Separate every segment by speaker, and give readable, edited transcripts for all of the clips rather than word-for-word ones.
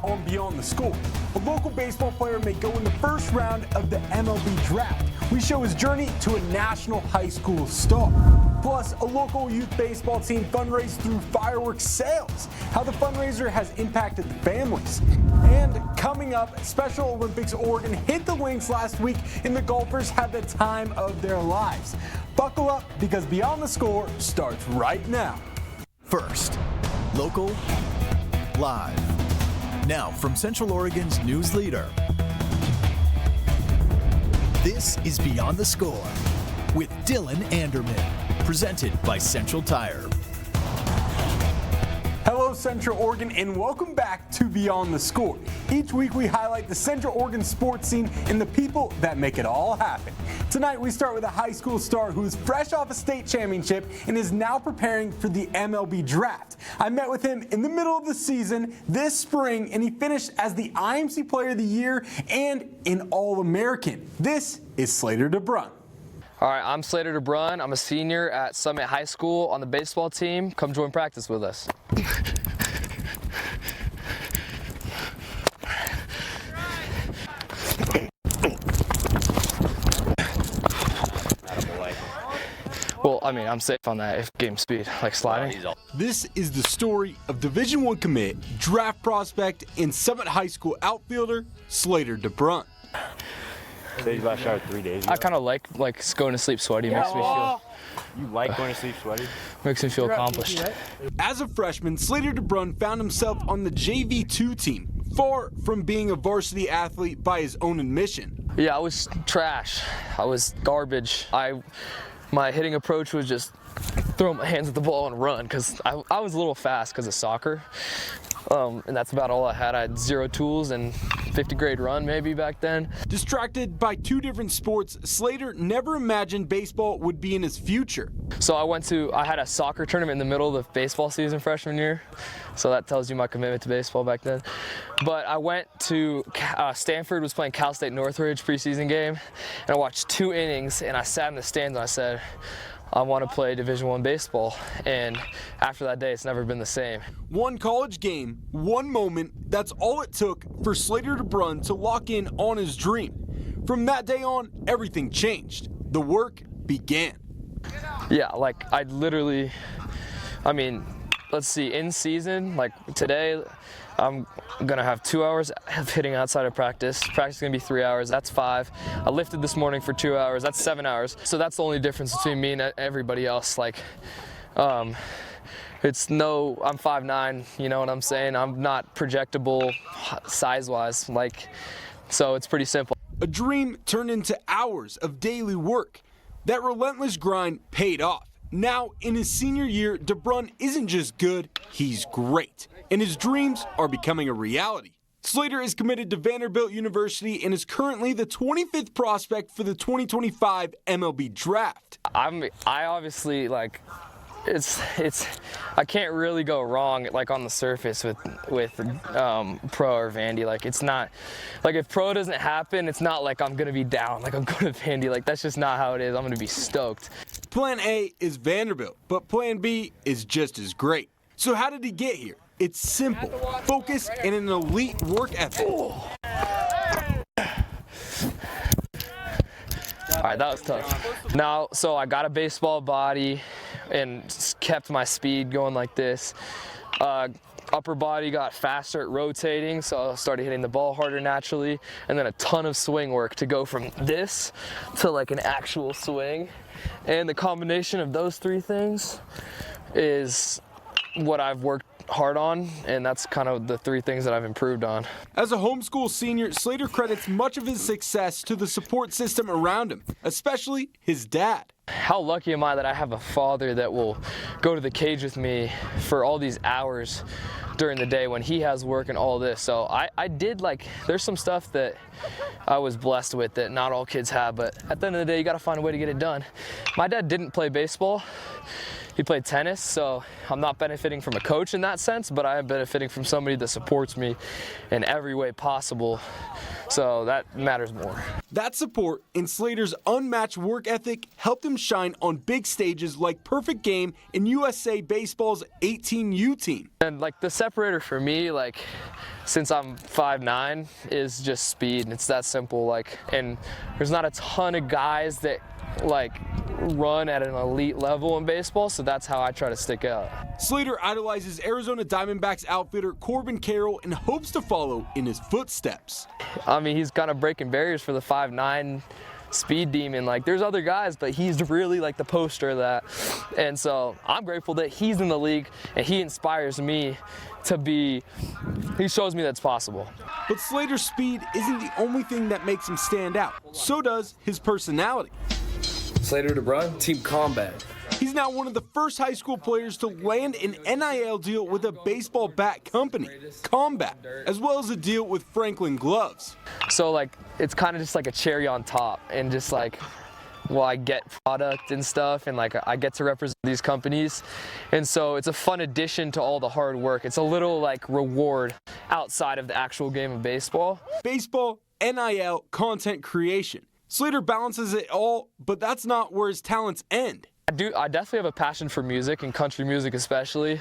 Speaker 1: on Beyond the Score. A local baseball player may go in the first round of the MLB draft. We show his journey to a national high school star. Plus, a local youth baseball team fundraised through fireworks sales, how the fundraiser has impacted the families. And coming up, Special Olympics Oregon hit the links last week and the golfers had the time of their lives. Buckle up because Beyond the Score starts right now.
Speaker 2: First, local, live. Now from Central Oregon's news leader. This is Beyond the Score with Dylan Anderman, presented by Central Tire.
Speaker 1: Hello, Central Oregon, and welcome back to Beyond the Score. Each week we highlight the Central Oregon sports scene and the people that make it all happen. Tonight we start with a high school star who is fresh off a state championship and is now preparing for the MLB draft. I met with him in the middle of the season this spring, and he finished as the IMC Player of the Year and an All-American. This is Slater DeBrun.
Speaker 3: All right, I'm Slater DeBrun. I'm a senior at Summit High School on the baseball team. Come join practice with us. Well, I mean, I'm safe on that if game speed, like sliding.
Speaker 1: This is the story of Division I commit, draft prospect, and Summit High School outfielder, Slater DeBrun.
Speaker 4: So you last shot 3 days ago?
Speaker 3: I kind of like going to sleep sweaty. Makes me feel.
Speaker 4: You like going to sleep sweaty?
Speaker 3: Makes me feel accomplished.
Speaker 1: As a freshman, Slater DeBrun found himself on the JV2 team, far from being a varsity athlete by his own admission.
Speaker 3: Yeah, I was trash. I was garbage. My hitting approach was just throw my hands at the ball and run because I was a little fast because of soccer. And that's about all I had. I had 0 tools and 50 grade run maybe back then.
Speaker 1: Distracted by 2 different sports, Slater never imagined baseball would be in his future.
Speaker 3: So I had a soccer tournament in the middle of the baseball season freshman year. So that tells you my commitment to baseball back then. But I went to Stanford was playing Cal State Northridge preseason game, and I watched 2 innings, and I sat in the stands and I said, I want to play Division I baseball, and after that day, it's never been the same.
Speaker 1: One college game, one moment, that's all it took for Slater DeBrun to lock in on his dream. From that day on, everything changed. The work began.
Speaker 3: Yeah, like let's see, in season, like today, I'm gonna have 2 hours of hitting outside of practice. Practice is gonna be 3 hours, that's 5. I lifted this morning for 2 hours, that's 7 hours. So that's the only difference between me and everybody else. Like, I'm 5'9", you know what I'm saying? I'm not projectable size-wise, so it's pretty simple.
Speaker 1: A dream turned into hours of daily work. That relentless grind paid off. Now, in his senior year, DeBrun isn't just good, he's great. And his dreams are becoming a reality. Slater is committed to Vanderbilt University and is currently the 25th prospect for the 2025 MLB draft.
Speaker 3: I obviously, I can't really go wrong, on the surface with pro or Vandy. It's not, if pro doesn't happen, it's not like I'm going to be down, I'm going to Vandy. That's just not how it is. I'm going to be stoked.
Speaker 1: Plan A is Vanderbilt, but Plan B is just as great. So how did he get here? It's simple, focus, and an elite work ethic.
Speaker 3: All right, that was tough. Now, so I got a baseball body and kept my speed going like this. Upper body got faster at rotating, so I started hitting the ball harder naturally, and then a ton of swing work to go from this to an actual swing. And the combination of those 3 things is what I've worked hard on, and that's kind of the 3 things that I've improved on.
Speaker 1: As a homeschool senior, Slater credits much of his success to the support system around him, especially his dad.
Speaker 3: How lucky am I that I have a father that will go to the cage with me for all these hours during the day when he has work and all this. So I did there's some stuff that I was blessed with that not all kids have, but at the end of the day, you got to find a way to get it done. My dad didn't play baseball. he played tennis, so I'm not benefiting from a coach in that sense, but I am benefiting from somebody that supports me in every way possible. So that matters more.
Speaker 1: That support and Slater's unmatched work ethic helped him shine on big stages like Perfect Game and USA Baseball's 18U team.
Speaker 3: And like the separator for me, like since I'm 5'9", is just speed. It's that simple. Like, and there's not a ton of guys that like run at an elite level in baseball, so that's how I try to stick out.
Speaker 1: Slater idolizes Arizona Diamondbacks outfitter Corbin Carroll and hopes to follow in his footsteps.
Speaker 3: I mean, he's kind of breaking barriers for the 5'9" speed demon. Like, there's other guys, but he's really like the poster of that. And so I'm grateful that he's in the league and he inspires me to be, he shows me that's possible.
Speaker 1: But Slater's speed isn't the only thing that makes him stand out. So does his personality.
Speaker 5: Slater DeBrun, Team Combat.
Speaker 1: He's now one of the first high school players to land an NIL deal with a baseball bat company, Combat, as well as a deal with Franklin Gloves.
Speaker 3: So like, it's kind of just like a cherry on top, and just like, well, I get product and stuff, and like I get to represent these companies, and so it's a fun addition to all the hard work. It's a little like reward outside of the actual game of baseball.
Speaker 1: Baseball, NIL, content creation. Slater balances it all, but that's not where his talents end.
Speaker 3: I definitely have a passion for music, and country music especially.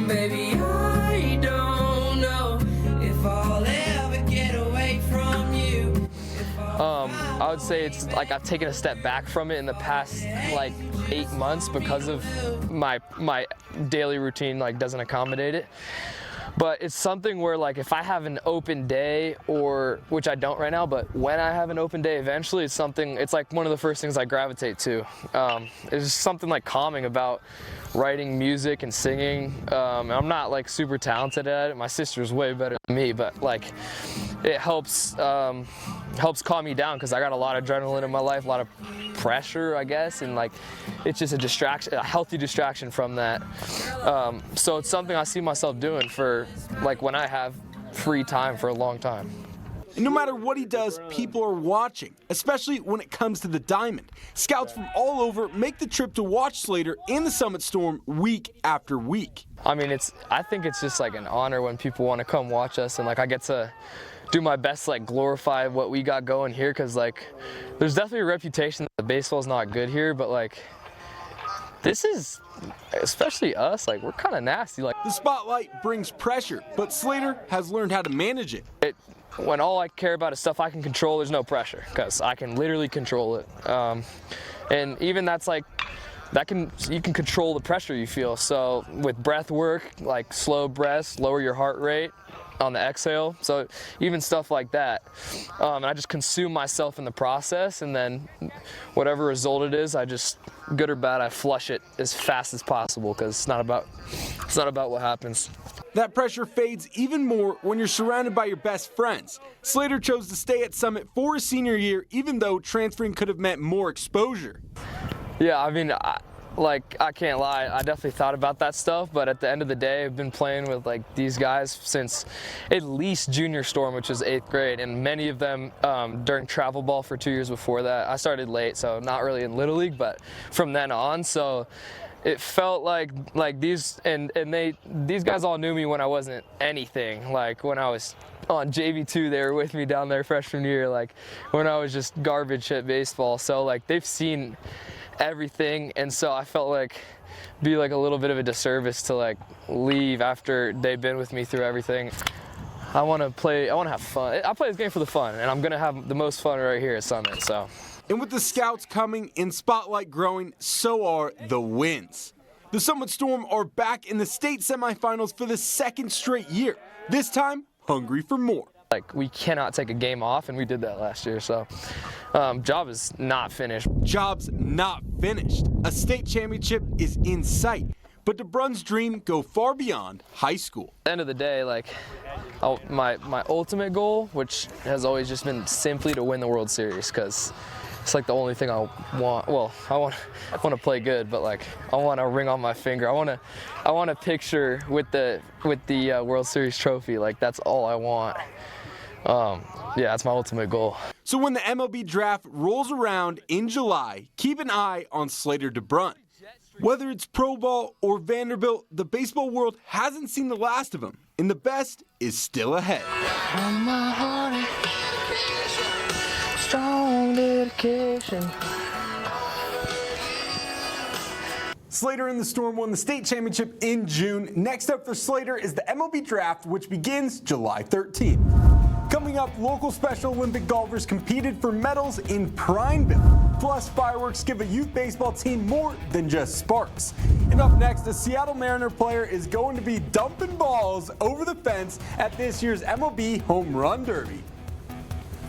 Speaker 6: Baby, I don't know if I'll ever get away from you.
Speaker 3: I would say it's like I've taken a step back from it in the past like 8 months because of my daily routine like doesn't accommodate it. But it's something where like if I have an open day, or which I don't right now, but when I have an open day eventually, it's like one of the first things I gravitate to. It's just something like calming about writing music and singing. I'm not like super talented at it. My sister's way better than me, but like it helps calm me down because I got a lot of adrenaline in my life, a lot of pressure, I guess, and like it's just a distraction, a healthy distraction from that. So it's something I see myself doing for like when I have free time for a long time.
Speaker 1: And no matter what he does, people are watching, especially when it comes to the Diamond. Scouts from all over make the trip to watch Slater and the Summit Storm week after week.
Speaker 3: I mean, I think it's just like an honor when people want to come watch us, and like I get to do my best to like glorify what we got going here, because like there's definitely a reputation that the baseball's not good here, but like this is, especially us, like we're kind of nasty. Like
Speaker 1: the spotlight brings pressure, but Slater has learned how to manage it.
Speaker 3: When all I care about is stuff I can control, there's no pressure because I can literally control it. And even that's like, you can control the pressure you feel. So with breath work, like slow breaths, lower your heart rate on the exhale. So even stuff like that. And I just consume myself in the process, and then whatever result it is, I just, good or bad, I flush it as fast as possible because it's not about what happens.
Speaker 1: That pressure fades even more when you're surrounded by your best friends. Slater chose to stay at Summit for his senior year, even though transferring could have meant more exposure.
Speaker 3: Yeah, I mean, I can't lie, I definitely thought about that stuff, but at the end of the day, I've been playing with like these guys since at least junior storm, which was 8th grade, and many of them during travel ball for 2 years before that. I started late, so not really in Little League, but from then on, so it felt like these guys all knew me when I wasn't anything. Like when I was on JV2, they were with me down there freshman year, like when I was just garbage at baseball. So like they've seen everything, and so I felt like be like a little bit of a disservice to like leave after they've been with me through everything. I want to have fun. I play this game for the fun, and I'm gonna have the most fun right here at Summit. So.
Speaker 1: And with the scouts coming and spotlight growing, so are the wins. The Summit Storm are back in the state semifinals for the 2nd straight year. This time, hungry for more.
Speaker 3: Like, we cannot take a game off, and we did that last year, so job is not finished.
Speaker 1: Job's not finished. A state championship is in sight, but DeBrun's dream go far beyond high school.
Speaker 3: At the end of the day, like, my ultimate goal, which has always just been simply to win the World Series, because it's like the only thing I want. Well, I want to play good, but like I want a ring on my finger. I want a picture with the World Series trophy. Like that's all I want. Yeah, that's my ultimate goal.
Speaker 1: So when the MLB draft rolls around in July, keep an eye on Slater DeBrun. Whether it's pro ball or Vanderbilt, the baseball world hasn't seen the last of him, and the best is still ahead.
Speaker 3: On my heart, strong dedication.
Speaker 1: Slater and the Storm won the state championship in June. Next up for Slater is the MLB Draft, which begins July 13th. Coming up, local Special Olympic golfers competed for medals in Prineville. Plus, fireworks give a youth baseball team more than just sparks. And up next, a Seattle Mariner player is going to be dumping balls over the fence at this year's MLB Home Run Derby.